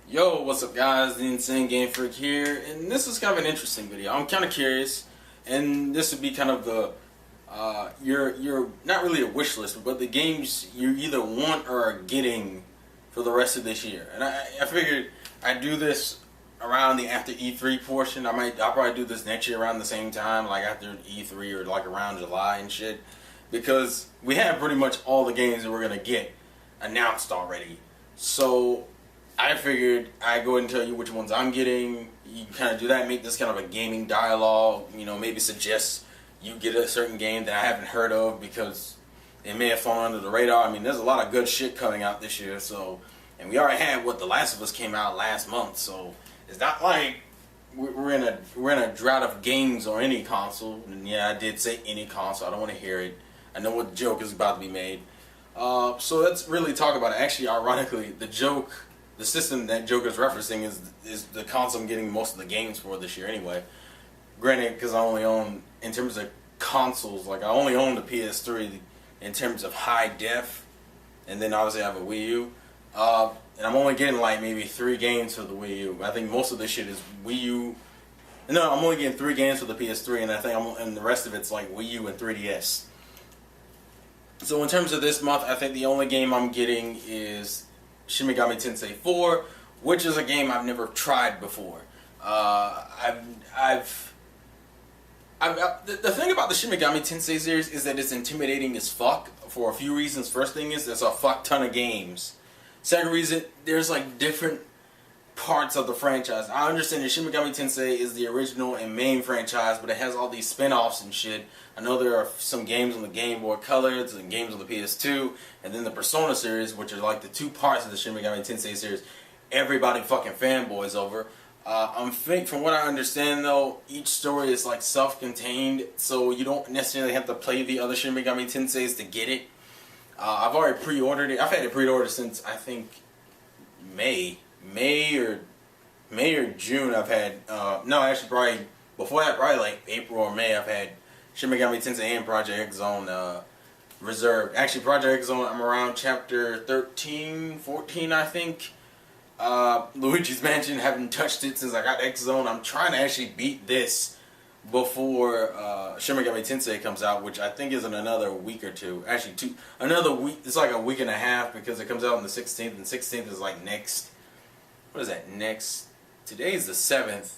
Yo, what's up guys, the Insane Game Freak here, and this is kind of an interesting video. I'm kind of curious, and this would be kind of the, your not really a wish list, but the games you either want or are getting for the rest of this year. And I figured I'd do this around the after E3 portion. I'll probably do this next year around the same time, like after E3 or like around July and shit, because we have pretty much all the games that we're gonna get announced already. So I figured I'd go ahead and tell you which ones I'm getting. You kind of do that, make this kind of a gaming dialogue. You know, maybe suggest you get a certain game that I haven't heard of because it may have fallen under the radar. I mean, there's a lot of good shit coming out this year. So, and we already had The Last of Us came out last month. So it's not like we're in a drought of games on any console. And yeah, I did say any console. I don't want to hear it. I know what joke is about to be made. So let's really talk about it. Actually, ironically, the system that Joker's referencing is the console I'm getting most of the games for this year anyway. Granted, because I only own, in terms of consoles, like I only own the PS3 in terms of high def, and then obviously I have a Wii U. And I'm only getting like maybe 3 games for the Wii U. I think most of this shit is Wii U. No, I'm only getting 3 games for the PS3, and I think and the rest of it's like Wii U and 3DS. So in terms of this month, I think the only game I'm getting is Shin Megami Tensei 4, which is a game I've never tried before. The thing about the Shin Megami Tensei series is that it's intimidating as fuck for a few reasons. First thing is there's a fuck ton of games. Second reason, there's like different parts of the franchise. I understand that Shin Megami Tensei is the original and main franchise, but it has all these spin-offs and shit. I know there are some games on the Game Boy Colors and games on the PS2, and then the Persona series, which are like the 2 parts of the Shin Megami Tensei series. Everybody fucking fanboys over. From what I understand though, each story is like self-contained, so you don't necessarily have to play the other Shin Megami Tenseis to get it. I've already pre-ordered it. I've had it pre-ordered since I think May or June. I've had no, actually probably before that, probably like April or May. I've had Shin Megami Tensei and Project X Zone reserved. Actually, Project X Zone, I'm around chapter 13, 14, I think. Luigi's Mansion, haven't touched it since I got X Zone. I'm trying to actually beat this before Shin Megami Tensei comes out, which I think is in another week or two. Actually, another week. It's like a week and a half because it comes out on the 16th, and 16th is like next. What is that? Next? Today's the 7th.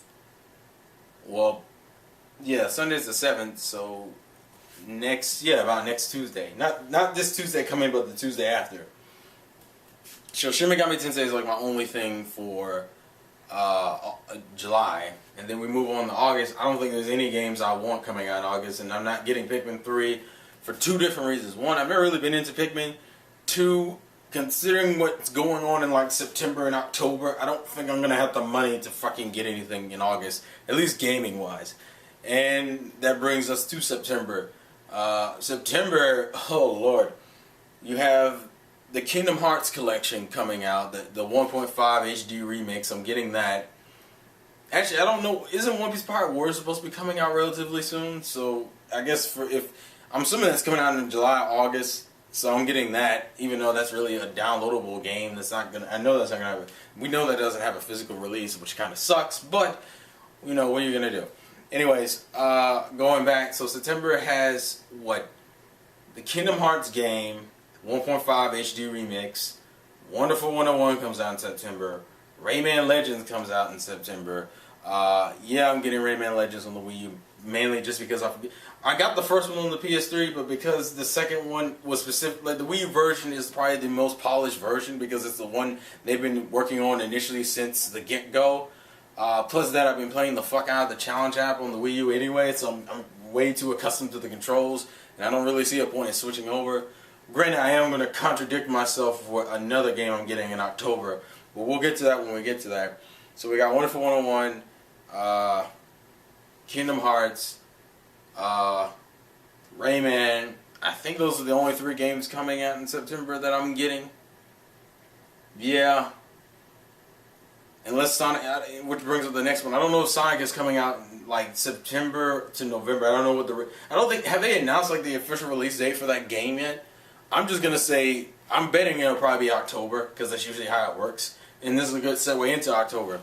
Well, yeah, Sunday's the 7th, so about next Tuesday. Not this Tuesday coming, but the Tuesday after. So Shin Megami Tensei is like my only thing for July, and then we move on to August. I don't think there's any games I want coming out in August, and I'm not getting Pikmin 3 for 2 different reasons. One, I've never really been into Pikmin. 2, considering what's going on in like September and October, I don't think I'm gonna have the money to fucking get anything in August, at least gaming wise. And that brings us to September. September, oh lord, you have the Kingdom Hearts collection coming out, the 1.5 HD remix. I'm getting that. Actually, I don't know. Isn't One Piece Pirate Warrior supposed to be coming out relatively soon? So I guess I'm assuming that's coming out in July, August. So I'm getting that, even though that's really a downloadable game. That's not gonna. I know that's not gonna have. We know that doesn't have a physical release, which kind of sucks. But you know, what are you gonna do? Anyways, going back. So September has what? The Kingdom Hearts game, 1.5 HD remix. Wonderful 101 comes out in September. Rayman Legends comes out in September. Yeah, I'm getting Rayman Legends on the Wii U, mainly just because I got the first one on the PS3, but because the second one was specific, like the Wii U version is probably the most polished version because it's the one they've been working on initially since the get-go. Plus that, I've been playing the fuck out of the Challenge app on the Wii U anyway, so I'm way too accustomed to the controls, and I don't really see a point in switching over. Granted, I am going to contradict myself for another game I'm getting in October, but we'll get to that when we get to that. So we got Wonderful 101, Kingdom Hearts, Rayman. I think those are the only 3 games coming out in September that I'm getting. Yeah. Unless Sonic, which brings up the next one. I don't know if Sonic is coming out like September to November. I don't know what I don't think, have they announced like the official release date for that game yet? I'm just gonna say, I'm betting it'll probably be October, because that's usually how it works. and this is a good segue into October.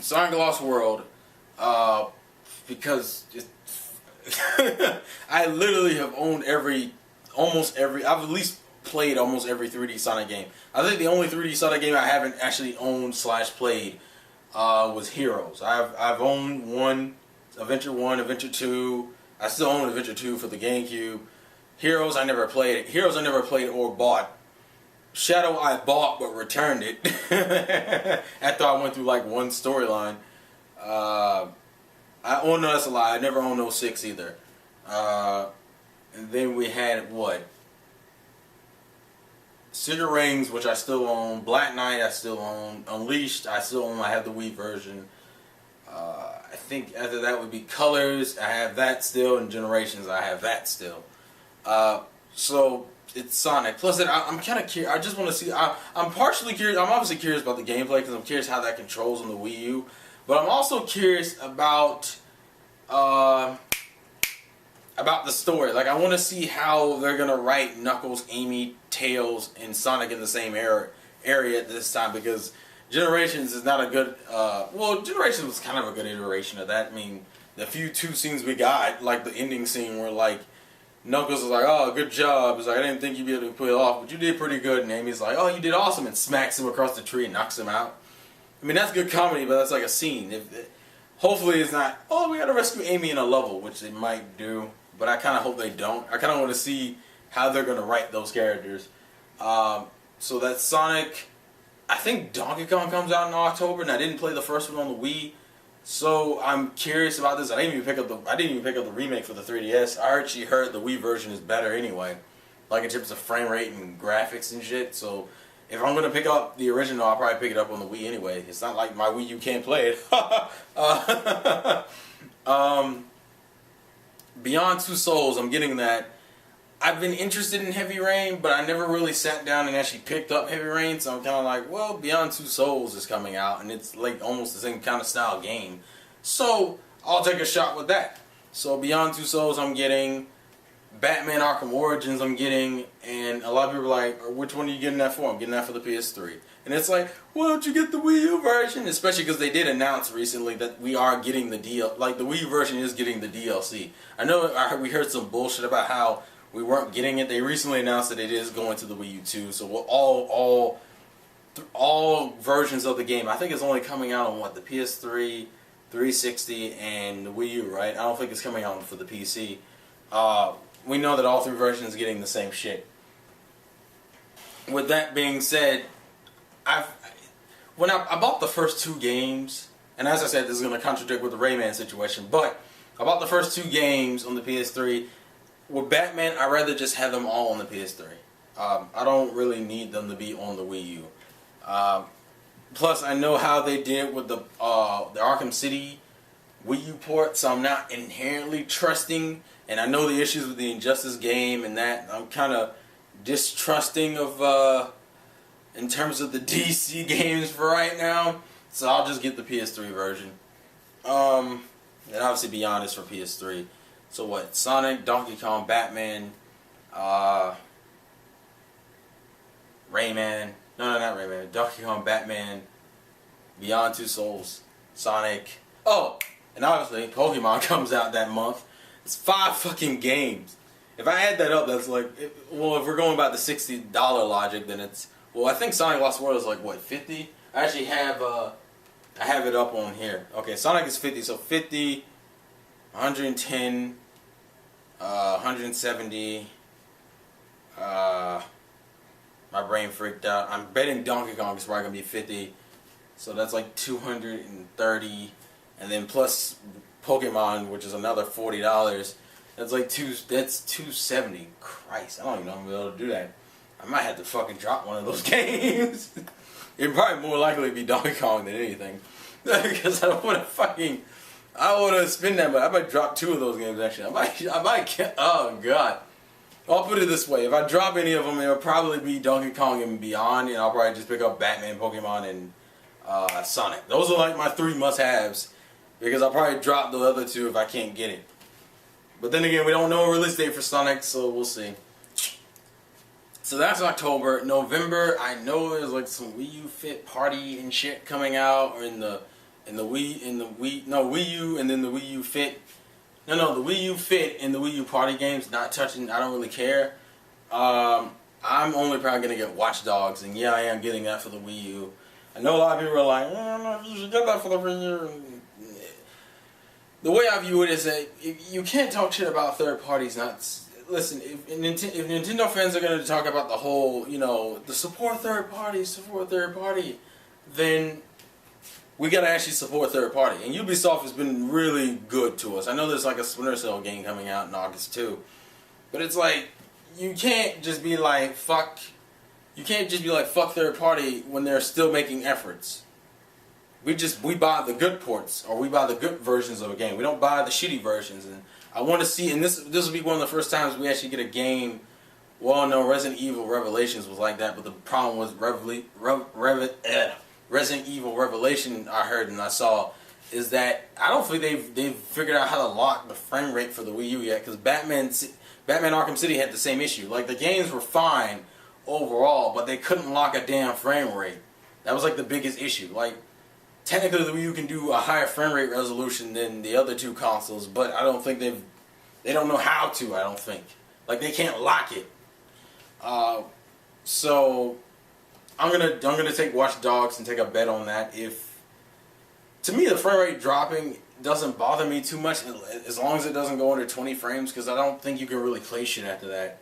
Sonic Lost World, because I literally have owned almost every. I've at least played almost every 3D Sonic game. I think the only 3D Sonic game I haven't actually owned / played was Heroes. I've owned Adventure 1, Adventure 2. I still own Adventure 2 for the GameCube. Heroes I never played. Heroes I never played or bought. Shadow I bought but returned it after I went through like one storyline. No, that's a lie. I never owned 06 either. And then we had what? Cigar Rings, which I still own. Black Knight, I still own. Unleashed, I still own. I have the Wii version. I think after that would be Colors. I have that still. And Generations, I have that still. So it's Sonic. Plus, I'm kind of curious. I just want to see. I'm partially curious. I'm obviously curious about the gameplay because I'm curious how that controls on the Wii U. But I'm also curious about the story. Like, I want to see how they're gonna write Knuckles, Amy, Tails, and Sonic in the same area at this time, because Generations is not a good. Well, Generations was kind of a good iteration of that. I mean, the few 2 scenes we got, like the ending scene where like Knuckles was like, "Oh, good job." He's like, "I didn't think you'd be able to pull it off, but you did pretty good." And Amy's like, "Oh, you did awesome," and smacks him across the tree and knocks him out. I mean, that's good comedy, but that's like a scene. Hopefully, it's not. Oh, we got to rescue Amy in a level, which they might do. But I kind of hope they don't. I kind of want to see how they're going to write those characters. So that's Sonic. I think Donkey Kong comes out in October, and I didn't play the first one on the Wii, so I'm curious about this. I didn't even pick up the remake for the 3DS. I actually heard the Wii version is better anyway, like in terms of frame rate and graphics and shit. So if I'm going to pick up the original, I'll probably pick it up on the Wii anyway. It's not like my Wii U can't play it. Beyond Two Souls, I'm getting that. I've been interested in Heavy Rain, but I never really sat down and actually picked up Heavy Rain, so I'm kind of like, well, Beyond Two Souls is coming out, and it's like almost the same kind of style game. So, I'll take a shot with that. So, Beyond Two Souls, I'm getting. Batman Arkham Origins, I'm getting. And a lot of people are like, which one are you getting that for? I'm getting that for the PS3. And it's like, why don't you get the Wii U version? Especially because they did announce recently that we are getting the DLC. Like, the Wii U version is getting the DLC. I know we heard some bullshit about how we weren't getting it. They recently announced that it is going to the Wii U too. So all versions of the game, I think it's only coming out on what, the PS3, 360, and the Wii U, right? I don't think it's coming out for the PC. We know that all 3 versions are getting the same shit. With that being said, when I bought the first 2 games, and as I said, this is going to contradict with the Rayman situation, but I bought the first 2 games on the PS3. With Batman, I'd rather just have them all on the PS3. I don't really need them to be on the Wii U. Plus, I know how they did with the Arkham City Wii U port, so I'm not inherently trusting. And I know the issues with the Injustice game and that. I'm kind of distrusting of, in terms of the DC games for right now. So I'll just get the PS3 version. And obviously Beyond is for PS3. So what? Sonic, Donkey Kong, Batman, Rayman. No, not Rayman. Donkey Kong, Batman, Beyond Two Souls, Sonic. Oh, and obviously Pokemon comes out that month. It's 5 fucking games. If I add that up, that's like, well, if we're going about the $60 logic, then it's, well, I think Sonic Lost World is like, what, 50? I actually have, I have it up on here. Okay, Sonic is 50, so 50, 110, 170, my brain freaked out. I'm betting Donkey Kong is probably going to be 50, so that's like 230, and then plus Pokemon, which is another $40. That's like that's 270. Christ, I don't even know if I'm gonna be able to do that. I might have to fucking drop one of those games. It'd probably more likely be Donkey Kong than anything, because I don't want to fucking. I want to spend that, but I might drop 2 of those games actually. I might. Oh god. I'll put it this way: if I drop any of them, it'll probably be Donkey Kong and Beyond, and I'll probably just pick up Batman, Pokemon, and Sonic. Those are like my 3 must-haves. Because I'll probably drop the other 2 if I can't get it. But then again, we don't know a release date for Sonic, so we'll see. So that's October. November, I know there's like some Wii U Fit party and shit coming out, or Wii U, and then the Wii U Fit. No, the Wii U Fit and the Wii U party games. Not touching. I don't really care. I'm only probably gonna get Watch Dogs, and yeah, I am getting that for the Wii U. I know a lot of people are like, no, you should get that for the Wii U. The way I view it is that you can't talk shit about third parties. Listen, if Nintendo fans are going to talk about the whole, the support third party, then we got to actually support third party. And Ubisoft has been really good to us. I know there's like a Splinter Cell game coming out in August too, but it's like you can't just be like fuck. You can't just be like fuck third party when they're still making efforts. We buy the good ports, or we buy the good versions of a game. We don't buy the shitty versions. And I want to see, and this will be one of the first times we actually get a game. Well, no, Resident Evil Revelations was like that, but the problem was Resident Evil Revelation I heard and I saw is that I don't think they've figured out how to lock the frame rate for the Wii U yet, because Batman Arkham City had the same issue. Like, the games were fine overall, but they couldn't lock a damn frame rate. That was like the biggest issue. Like, technically the Wii U can do a higher frame rate resolution than the other two consoles, but I don't think they don't know how to, I don't think. Like, they can't lock it. So I'm gonna take Watch Dogs and take a bet on that. To me, the frame rate dropping doesn't bother me too much, as long as it doesn't go under 20 frames, because I don't think you can really play shit after that.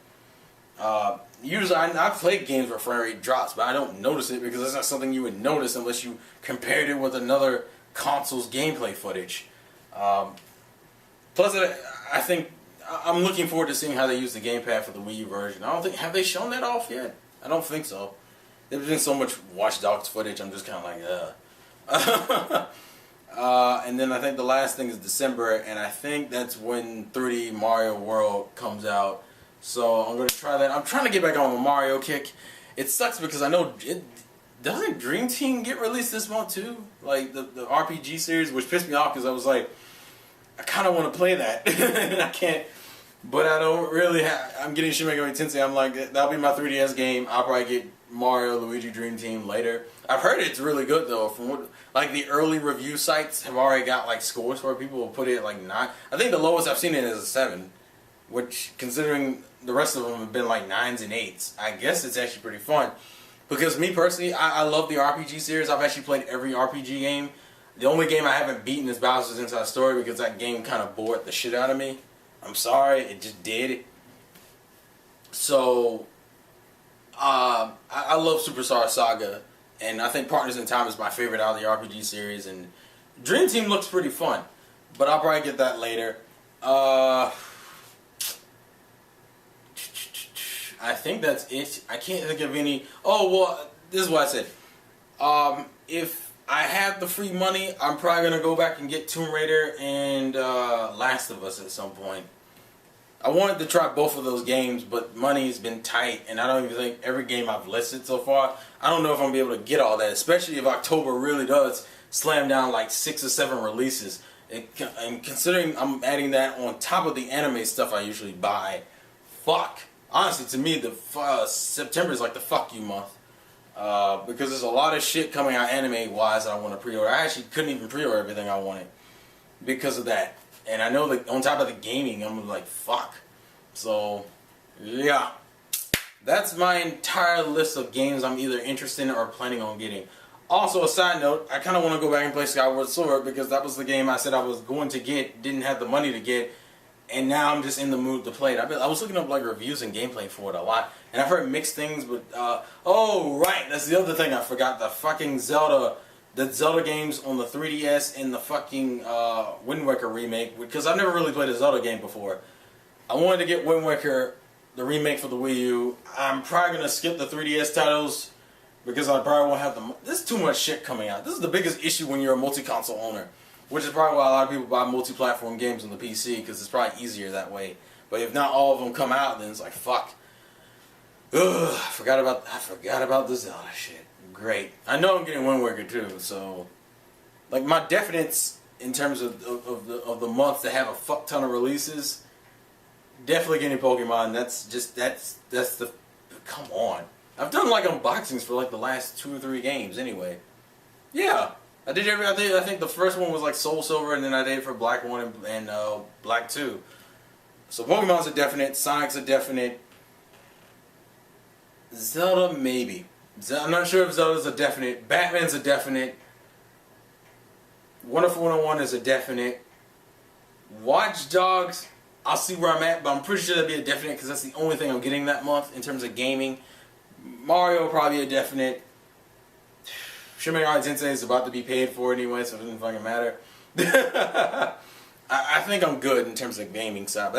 Usually, I've played games where frame rate drops, but I don't notice it because it's not something you would notice unless you compared it with another console's gameplay footage. Plus, I think I'm looking forward to seeing how they use the gamepad for the Wii U version. Have they shown that off yet? I don't think so. There's been so much Watch Dogs footage, I'm just kind of like, and then I think the last thing is December, and I think that's when 3D Mario World comes out. So I'm going to try that. I'm trying to get back on the Mario kick. It sucks because I know doesn't Dream Team get released this month too? Like the RPG series, which pissed me off because I was like, I kind of want to play that. And I can't. But I don't really I'm getting Shin Megami Tensei. I'm like, that'll be my 3DS game. I'll probably get Mario Luigi Dream Team later. I've heard it's really good though. From what, like, the early review sites have already got like scores where people will put it at like 9. I think the lowest I've seen it is a 7. Which, considering the rest of them have been like 9s and 8s, I guess it's actually pretty fun. Because me personally, I love the RPG series. I've actually played every RPG game. The only game I haven't beaten is Bowser's Inside Story, because that game kind of bored the shit out of me. I'm sorry, it just did. So, I love Superstar Saga, and I think Partners in Time is my favorite out of the RPG series, and Dream Team looks pretty fun, but I'll probably get that later. I think that's it. I can't think of any. Oh, well, this is what I said. If I have the free money, I'm probably going to go back and get Tomb Raider and Last of Us at some point. I wanted to try both of those games, but money's been tight, and I don't even think every game I've listed so far, I don't know if I'm going to be able to get all that, especially if October really does slam down like 6 or 7 releases. And considering I'm adding that on top of the anime stuff I usually buy, fuck. Honestly, to me, September is like the fuck you month. Because there's a lot of shit coming out anime-wise that I want to pre-order. I actually couldn't even pre-order everything I wanted because of that. And I know that on top of the gaming, I'm like, fuck. So, yeah. That's my entire list of games I'm either interested in or planning on getting. Also, a side note, I kind of want to go back and play Skyward Sword, because that was the game I said I was going to get, didn't have the money to get. And now I'm just in the mood to play it. I was looking up like reviews and gameplay for it a lot, and I've heard mixed things. But oh right, that's the other thing I forgot: the fucking Zelda games on the 3DS and the fucking Wind Waker remake. Because I've never really played a Zelda game before. I wanted to get Wind Waker, the remake for the Wii U. I'm probably gonna skip the 3DS titles because I probably won't have the. There's too much shit coming out. This is the biggest issue when you're a multi-console owner. Which is probably why a lot of people buy multi-platform games on the PC, because it's probably easier that way. But if not all of them come out, then it's like, fuck. Ugh, I forgot about the Zelda shit. Great. I know I'm getting Wind Waker too, so like my definites in terms of the month that have a fuck ton of releases, definitely getting Pokemon. That's the Come on. I've done like unboxings for like the last 2 or 3 games anyway. Yeah. I think the first one was like Soul Silver, and then I did it for Black 1 and Black 2. So Pokemon's a definite, Sonic's a definite. Zelda, maybe. I'm not sure if Zelda's a definite. Batman's a definite. Wonderful 101 is a definite. Watch Dogs, I'll see where I'm at, but I'm pretty sure that'd be a definite because that's the only thing I'm getting that month in terms of gaming. Mario, probably a definite. Shin Megami Tensei is about to be paid for anyway, so it doesn't fucking matter. I think I'm good in terms of gaming side, but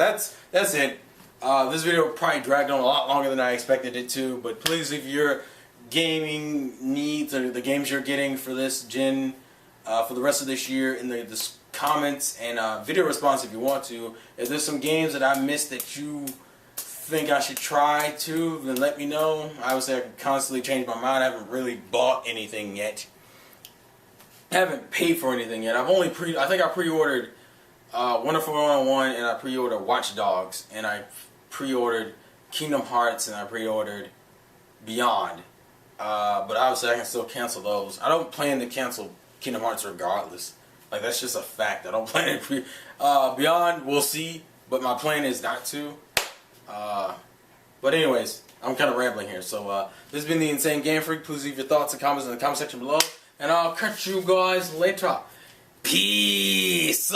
that's it. This video probably dragged on a lot longer than I expected it to, but please, if your gaming needs or the games you're getting for this gen, for the rest of this year, in the comments and video response if you want to, if there's some games that I missed that you think I should try to, then let me know. Obviously I can constantly change my mind. I haven't really bought anything yet. I haven't paid for anything yet. I think I pre-ordered Wonderful 101, and I pre-ordered Watch Dogs, and I pre-ordered Kingdom Hearts, and I pre-ordered Beyond. But obviously I can still cancel those. I don't plan to cancel Kingdom Hearts regardless. Like, that's just a fact. I don't plan to Beyond, we'll see, but my plan is not to. But anyways, I'm kind of rambling here. So this has been the Insane Game Freak. Please leave your thoughts and comments in the comment section below, and I'll catch you guys later. Peace.